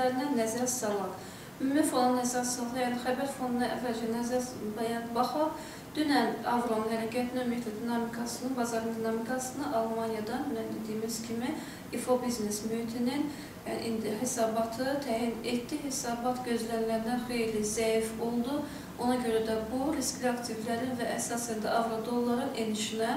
səviyyələrinə nəzər salaq. Ümumi fona nəzər salaq, yəni xəbər fonuna əvvəlcə nəzər baxaq. Dünən avronun hərəkətinin ümumiyyətlə dinamikasını, bazarın dinamikasını Almaniyadan, dediyimiz kimi, IFO biznes mühitinin hesabatı təyin etdi. Hesabat gözləniləndən xeyli zəif oldu. Ona görə də bu, riskli aktivlərin və əsasən də avro-dolların enişinə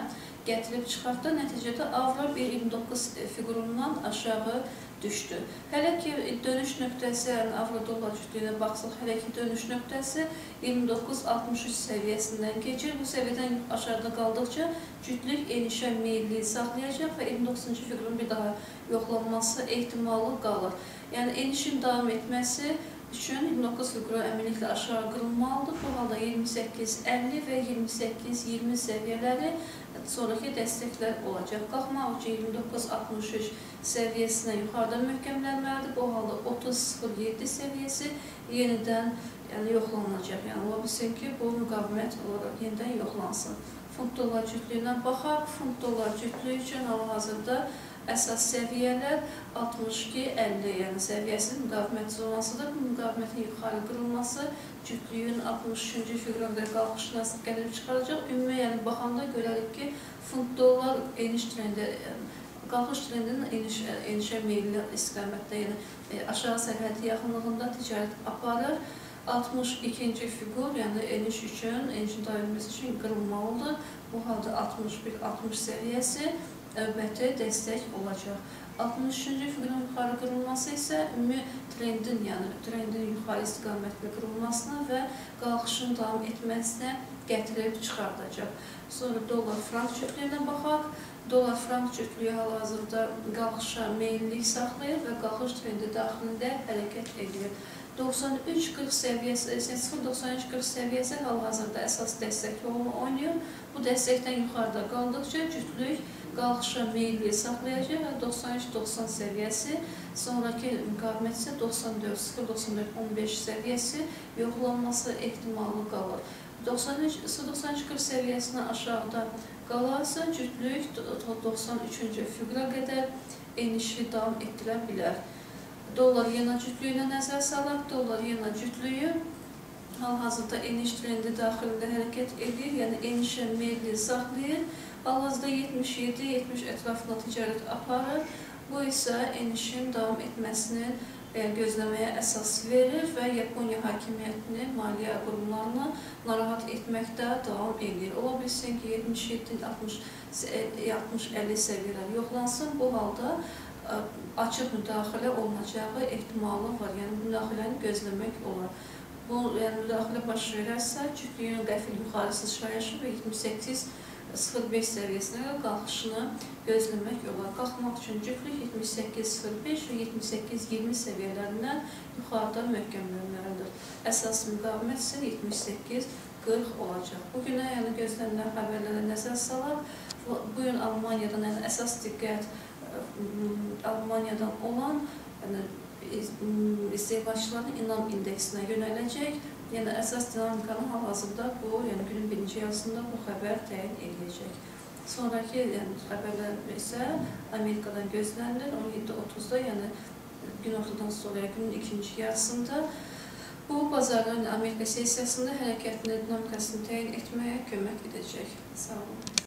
gətirib çıxartdı. Nəticədə avro 1.29 fiqurundan aşağı düşdü. Hələ ki, dönüş nöqtəsi, yəni avro-dollar cütlüyünə baxsaq, hələ ki, dönüş nöqtəsi 29.63 səviyyəsindən keçir. Bu səviyyədən aşağıda qaldıqca cütlük enişə meyilliyi saxlayacaq və 29-cu fiqurun bir daha yoxlanması ehtimalı qalır. Yəni, enişin davam etməsi üçün 29 fiquru əminliklə aşağı qırılmalıdır. Bu halda 28.50 və 28.20 səviyyələri sonraki dəstəklər olacaq. Qalxmaq üçün 29.63 səviyyəsinə yuxarıda möhkəmlənməlidir. Bu halda 30.07 səviyyəsi yenidən yoxlanılacaq. Yəni, ola bilsin ki, bu müqavimət olaraq yenidən yoxlansın. Funt dollar cütlüyünə baxaq. Funt dollar cütlüyü üçün hal-hazırda əsas səviyyələr 62.50, yəni səviyyəsi müqavimət zonasıdır. Bu müqavimətin yuxarı qırılması cütlüyün 63-cü fiqurunda qalxışına gəlib çıxaracaq. Ümumi, yəni baxanda görərik ki, funt dollar eniş trendi, qalxış trendinin enişə meyilli istiqamətdə, yəni aşağı sərhədi yaxınlığında ticarət aparır. 62-ci fiqur, yəni eniş üçün, enişin davam etməsi üçün qırılmalıdır. Bu halda 61-60 səviyyəsi növbəti dəstək olacaq. 63-cü fiqurun yuxarı qırılması isə ümumi trendin, yəni trendin yuxarı istiqamətli qırılmasına və qalxışın davam etməsinə gətirib çıxardacaq. Sonra dollar-frank cütlüyünə baxaq. Dollar-frank cütlüyü hal-hazırda qalxışa meyillik saxlayır və qalxış trendi daxilində hərəkət edir. 93.40 səviyyəsi, 0.93.40 səviyyəsi hal-hazırda əsas dəstək rolunu oynayır. Bu dəstəkdən yuxarıda qaldıqca cütlük qalxışa meyilliyi saxlayacaq və 93.90 səviyyəsi, sonraki müqavimət isə 94.0.94.15 səviyyəsi yoxlanması ehtimalı qalır. 93.40 səviyyəsindən aşağıda qalarsa, cütlük 93-cü fiqura qədər enişi davam etdirə bilər. Dollar-yena cütlüyünə nəzər salaq. Dollar-yena cütlüyü hal-hazırda eniş trendi daxilində hərəkət edir, yəni enişə meyilliyi saxlayır. Hal-hazırda 77-70 ətrafında ticarət aparır. Bu isə enişin davam etməsini gözləməyə əsas verir və Yaponiya hakimiyyətini, maliyyə qurumlarını narahat etməkdə davam edir. Ola bilsin ki, 77-60-50 səviyyələr yoxlansın. Bu halda açıq müdaxilə olunacağı ehtimalı var. Yəni, müdaxiləni gözləmək olar. Bu, yəni müdaxilə baş verərsə, cütlüyün qəfil yuxarı sıçrayışı və 78.05 səviyyəsinə qalxışını gözləmək olar. Qalxmaq üçün cütlük 78.05 və 78.20 səviyyələrindən yuxarıda möhkəmlənməlidir. Əsas müqavimət isə 78.40 olacaq. Bugünə gözlənilən xəbərlərə nəzər salaq. Bugün Almaniyadan əsas diqqət Almaniyadan olan isteğbaçıların inam indeksinə yönələcək. Yəni, əsas dinamikanın hal-hazırda bu, yəni günün birinci yarısında bu xəbər təyin ediləcək. Sonraki xəbərlər isə Amerikadan gözlənilir 17.30-da, yəni günortadan sonra günün ikinci yarısında. Bu, bazarın Amerika sesiyasında hərəkətini, dinamikasını təyin etməyə kömək edəcək. Sağ olun.